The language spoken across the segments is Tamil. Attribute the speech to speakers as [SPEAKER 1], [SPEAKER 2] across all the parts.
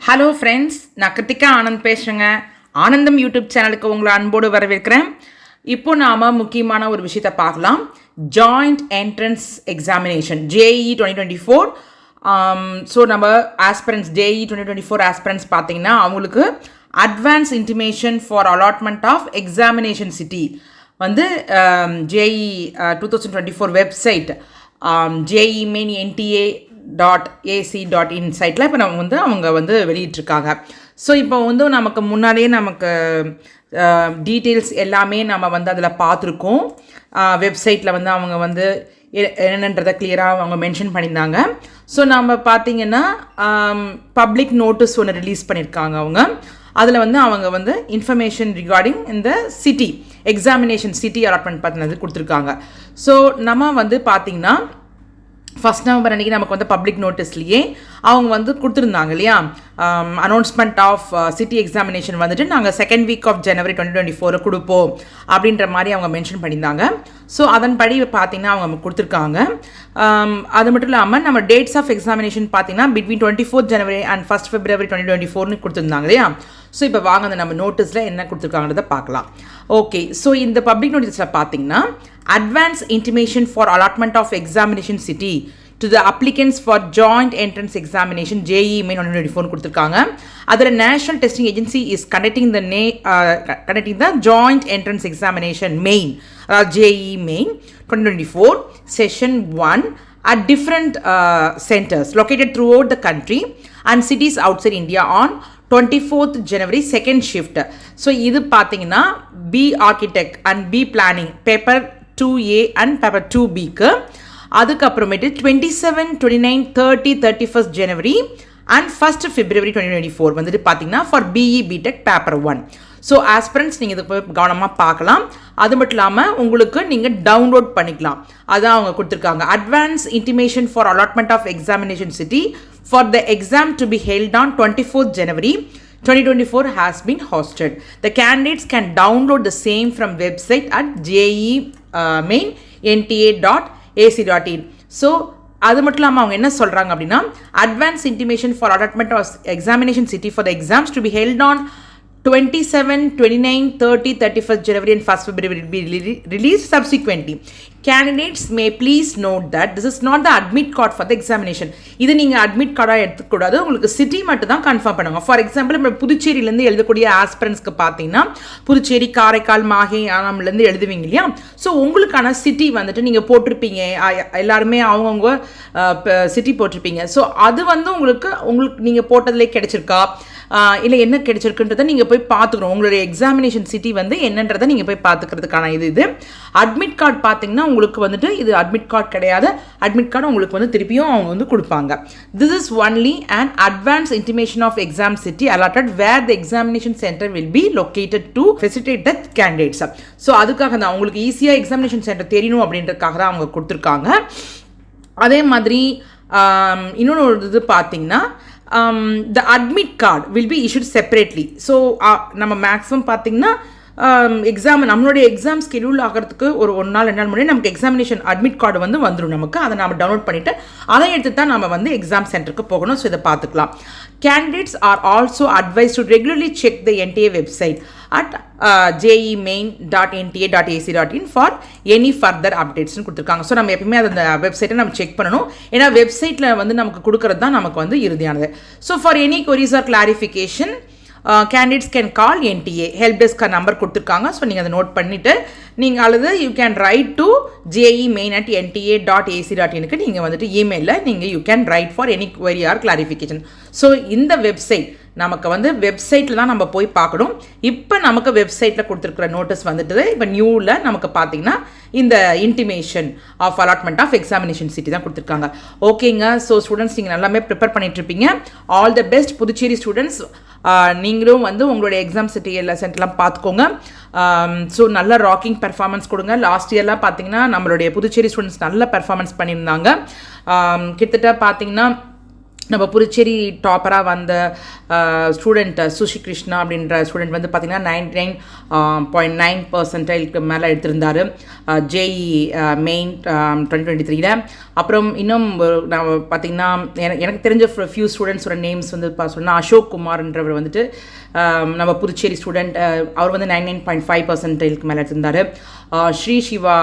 [SPEAKER 1] ஹலோ ஃப்ரெண்ட்ஸ், நான் கிருத்திகா ஆனந்த் பேசுகிறேங்க. ஆனந்தம் யூடியூப் சேனலுக்கு உங்களை அன்போடு வரவேற்கிறேன். இப்போ நாம் முக்கியமான ஒரு விஷயத்தை பார்க்கலாம். Joint entrance examination JEE 2024. So நம்ம ஆஸ்பிரன்ஸ் JEE 2024 ஆஸ்பிரன்ஸ் பார்த்தீங்கன்னா அவங்களுக்கு advance intimation for allotment of examination city வந்து JEE 2024 website JEE main NTA.ac.in சைட்டில் இப்போ நம்ம வந்து அவங்க வந்து வெளியிட்ருக்காங்க. ஸோ இப்போ வந்து நமக்கு முன்னாடியே நமக்கு டீட்டெயில்ஸ் எல்லாமே நம்ம வந்து அதில் பார்த்துருக்கோம். வெப்சைட்டில் வந்து அவங்க வந்து என்னன்றதை கிளியராக அவங்க மென்ஷன் பண்ணியிருந்தாங்க. ஸோ நம்ம பார்த்திங்கன்னா பப்ளிக் நோட்டீஸ் ஒன்று ரிலீஸ் பண்ணியிருக்காங்க அவங்க. அதில் வந்து அவங்க வந்து இன்ஃபர்மேஷன் ரிகார்டிங் இந்த சிட்டி எக்ஸாமினேஷன் சிட்டி அலாட்மெண்ட் பார்த்தினது கொடுத்துருக்காங்க. ஸோ நம்ம வந்து பார்த்திங்கன்னா 1 நவம்பர் அன்றைக்கி நமக்கு வந்து பப்ளிக் நோட்டீஸ்லேயே அவங்க வந்து கொடுத்துருந்தாங்க இல்லையா, அனௌன்ஸ்மெண்ட் ஆஃப் சிட்டி எக்ஸாமினேஷன் வந்துட்டு நாங்கள் 2nd week of January 2024 கொடுப்போம் அப்படின்ற மாதிரி அவங்க மென்ஷன் பண்ணியிருந்தாங்க. ஸோ அதன்படி பார்த்திங்கன்னா அவங்க கொடுத்துருக்காங்க. அது மட்டும் இல்லாமல் நம்ம டேட்ஸ் ஆஃப் எக்ஸாமினேஷன் பார்த்திங்கன்னா between 24th January and 1st February 2024 கொடுத்துருந்தாங்க இல்லையா. ஸோ இப்போ வாங்க அந்த நம்ம நோட்டீஸில் என்ன கொடுத்துருக்காங்கன்றதை பார்க்கலாம். ஓகே, ஸோ இந்த பப்ளிக் நோட்டீஸில் பார்த்திங்கன்னா advance intimation for allotment of examination city to the applicants for joint entrance examination JEE main 2024 கொடுத்துருக்காங்க. அதில் national testing agency is conducting the joint entrance examination main JEE main 2024 session 1 at different centers located throughout the country and cities outside India on 24th January 2nd shift. So இது பார்த்தீங்கன்னா B architect and B planning paper 2A and paper 2Bக்கு, அதுக்கப்புறமேட்டு 27, 29, 30, 31st January and 1st February 2024 வந்துட்டு பார்த்தீங்கன்னா for BE BTech paper 1. So aspirants நீங்கள் இது போய் கவனமாக பார்க்கலாம். அது மட்டும் இல்லாமல் உங்களுக்கு நீங்கள் டவுன்லோட் பண்ணிக்கலாம். அதான் அவங்க கொடுத்துருக்காங்க. Advance intimation for allotment of examination city for the exam to be held on 24th January 2024 has been hosted. The candidates can download the same from website at JEE main NTA.ac.in. So அது மட்டும் இல்லாமல் அவங்க என்ன சொல்கிறாங்க அப்படின்னா advance intimation for allotment of examination city for the exams to be held on 27, 29, 30, 31st January and 1st February will be released subsequently. Candidates may please note that this is not the admit card for the examination. இது நீங்கள் அட்மிட் கார்டாக எடுத்துக்கூடாது, உங்களுக்கு சிட்டி மட்டும் தான் கன்ஃபார்ம் பண்ணுங்க. ஃபார் எக்ஸாம்பிள் நம்ம புதுச்சேரியிலேருந்து எழுதக்கூடிய ஆஸ்பிரன்ஸ்க்கு பார்த்தீங்கன்னா புதுச்சேரி, காரைக்கால், மாஹே, ஆனம்லேருந்து எழுதுவீங்க இல்லையா. ஸோ உங்களுக்கான சிட்டி வந்துட்டு நீங்கள் போட்டிருப்பீங்க, எல்லாருமே அவங்கவுங்க சிட்டி போட்டிருப்பீங்க. ஸோ அது வந்து உங்களுக்கு நீங்கள் போட்டதுலேயே கிடைச்சிருக்கா இல்லை என்ன கிடைச்சிருக்குன்றதை நீங்கள் போய் பார்த்துக்கணும். உங்களுடைய எக்ஸாமினேஷன் சிட்டி வந்து என்னன்றதை நீங்கள் போய் பார்த்துக்கிறதுக்கான இது அட்மிட் கார்டு பார்த்தீங்கன்னா உங்களுக்கு வந்துட்டு இது அட்மிட் கார்டு கிடையாது. அட்மிட் கார்டு உங்களுக்கு வந்து திருப்பியும் அவங்க வந்து கொடுப்பாங்க. This is only and advance intimation of exam city allotted where the examination centre will be located to facilitate the candidates. So அதுக்காக தான் உங்களுக்கு ஈஸியாக எக்ஸாமினேஷன் சென்டர் தெரியணும் அப்படின்றதுக்காக தான் அவங்க கொடுத்துருக்காங்க. அதே மாதிரி இன்னொன்று ஒரு இது பார்த்தீங்கன்னா the admit card will be issued separately. So நம்ம மேக்ஸிமம் பார்த்திங்கன்னா நம்மளுடைய எக்ஸாம் ஸ்கெடியூல் ஆகிறதுக்கு ஒரு 1 நாள் 2 நாள் முன்னாடி நமக்கு எக்ஸாமினேஷன் அட்மிட் கார்டு வந்து வந்துடும் நமக்கு. அதை நம்ம டவுன்லோட் பண்ணிவிட்டு அதை எடுத்து தான் நம்ம வந்து எக்ஸாம் சென்டருக்கு போகணும். ஸோ இதை பார்த்துக்கலாம். Candidates are also advised to regularly check the NTA website at jemain.nta.ac.in for any further updatesனு கொடுத்துருக்காங்க. ஸோ நம்ம எப்பவுமே அந்த வெப்சைட்டை நம்ம செக் பண்ணணும். ஏன்னா வெப்சைட்டில் வந்து நமக்கு கொடுக்கறது தான் நமக்கு வந்து இறுதியானது. So for any queries or clarification candidates can call NTA help desk number கொடுத்துருக்காங்க. ஸோ நீங்கள் அதை நோட் பண்ணிவிட்டு நீங்கள் அல்லது you can write to JEE main at NTA.ac.in நீங்கள் வந்துட்டு இமெயிலில் நீங்கள் you can write for any query or clarification. So இந்த வெப்சைட் நமக்கு வந்து வெப்சைட்டில் தான் நம்ம போய் பார்க்கணும். இப்போ நமக்கு வெப்சைட்டில் கொடுத்துருக்குற நோட்டீஸ் வந்துட்டு இப்போ நியூவில் நமக்கு பார்த்தீங்கன்னா இந்த intimation of allotment of examination city தான் கொடுத்துருக்காங்க. ஓகேங்க. ஸோ ஸ்டூடெண்ட்ஸ் நீங்கள் எல்லாமே ப்ரிப்பேர் பண்ணிகிட்ருப்பீங்க. All the best Puducherry students. நீங்களும் வந்து உங்களுடைய எக்ஸாம் சிட்டி எல்லாம் சென்டர்லாம் பார்த்துக்கோங்க. ஸோ நல்ல ராக்கிங் பெர்ஃபார்மன்ஸ் கொடுங்க. லாஸ்ட் இயர்லாம் பார்த்தீங்கன்னா நம்மளுடைய புதுச்சேரி ஸ்டூடெண்ட்ஸ் நல்ல பெர்ஃபார்மன்ஸ் பண்ணியிருந்தாங்க. கிட்டத்தட்ட பார்த்தீங்கன்னா நம்ம புதுச்சேரி டாப்பராக வந்த ஸ்டூடெண்ட் சுஷி கிருஷ்ணா அப்படின்ற ஸ்டூடெண்ட் வந்து பார்த்திங்கன்னா 99.9% மேலே எடுத்திருந்தார் ஜேஇ மெயின் 2023. அப்புறம் இன்னும் நான் பார்த்திங்கன்னா எனக்கு தெரிஞ்ச ஃபியூ ஸ்டூடெண்ட்ஸோட நேம்ஸ் வந்து சொன்னால் அசோக் குமார்ன்றவர் வந்துட்டு நம்ம புதுச்சேரி ஸ்டூடெண்ட், அவர் வந்து 99.5% மேலே எடுத்திருந்தார். ஸ்ரீ சிவா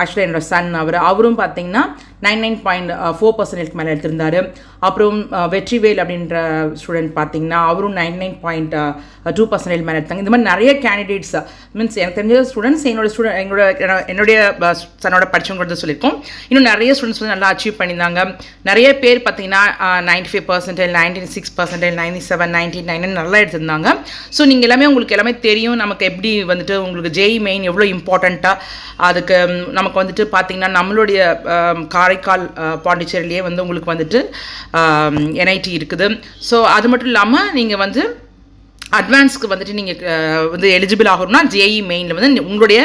[SPEAKER 1] ஆக்சுவலாக என்னோட சன் அவரும் பார்த்தீங்கன்னா 99.4% மேலே எடுத்திருந்தார். அப்புறம் வெற்றிவேல் அப்படின்ற ஸ்டூடெண்ட் பார்த்தீங்கன்னா அவரும் 99.2% மேலே எடுத்தாங்க. இந்த மாதிரி நிறைய கேண்டிடேட்ஸ் மீன்ஸ் எனக்கு தெரிஞ்ச ஸ்டூடெண்ட்ஸ் என்னுடைய சன்னோட படித்தவங்க சொல்லியிருக்கோம். இன்னும் நிறைய ஸ்டூடெண்ட்ஸ் வந்து நல்லா அச்சீவ் பண்ணியிருந்தாங்க. நிறைய பேர் பார்த்தீங்கன்னா 95%, 96%, 97, 99 நல்லா எடுத்திருந்தாங்க. ஸோ நீங்கள் எல்லாமே உங்களுக்கு எல்லாமே தெரியும் நமக்கு எப்படி வந்துட்டு உங்களுக்கு ஜேஇ மெயின் எவ்வளோ இம்பார்ட்டண்ட்டாக அதுக்கு நமக்கு வந்துட்டு பார்த்திங்கன்னா நம்மளுடைய காரைக்கால் பாண்டிச்சேரியிலேயே வந்து உங்களுக்கு வந்துட்டு என்ஐடி இருக்குது. ஸோ அது மட்டும் இல்லாமல் நீங்கள் வந்து அட்வான்ஸ்க்கு வந்துட்டு நீங்கள் வந்து எலிஜிபிள் ஆகணும்னா ஜேஇ மெயினில் வந்து உங்களுடைய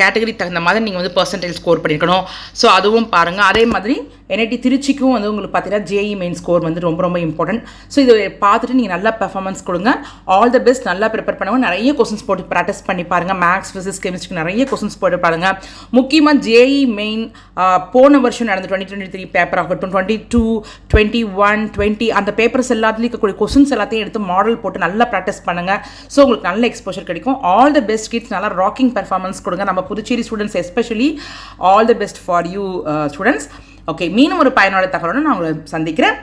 [SPEAKER 1] கேட்டகரி தகுந்த மாதிரி நீங்கள் வந்து பர்சன்டேஜ் ஸ்கோர் பண்ணியிருக்கணும். ஸோ அதுவும் பாருங்கள். அதே மாதிரி என்ஐடி திருச்சிக்கும் வந்து உங்களுக்கு பார்த்தீங்கன்னா ஜேஇ மெயின் ஸ்கோர் வந்து ரொம்ப ரொம்ப இம்பார்ட்டன்ட். ஸோ இதை பார்த்துட்டு நீங்கள் நல்லா பெர்ஃபார்மன்ஸ் கொடுங்க. All the best. நல்லா ப்ரிப்பேர் பண்ணுவாங்க. நிறைய கொஸ்டின்ஸ் போட்டு ப்ராக்டிஸ் பண்ணி பாருங்கள். மேக்ஸ், ஃபிசிக்ஸ், கெமிஸ்ட்ரிக்கு நிறைய கொஸ்டின்ஸ் போட்டு பாருங்கள். முக்கியமாக ஜேஇ மெயின் போன வருஷம் நடந்த 2023 பேப்பர் ஆகட்டும், 22, 21, 20 அந்த பேப்பர்ஸ் எல்லாத்துலேயும் இருக்கக்கூடிய கொஸ்டின்ஸ் எல்லாத்தையும் எடுத்து மாடல் போட்டு நல்லா ப்ராக்டிஸ் பண்ணுங்கள். ஸோ உங்களுக்கு நல்ல எக்ஸ்போஷர் கிடைக்கும். All the best kids. நல்லா ராக்கிங் பெர்ஃபார்மன்ஸ் கொடுங்க. நம்ம Puducherry students especially all the best for you students. Okay, மீண்டும் ஒரு பயனுள்ள தகவலோடு நான் உங்களை சந்திக்கிறேன்.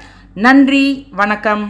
[SPEAKER 1] நன்றி, வணக்கம்.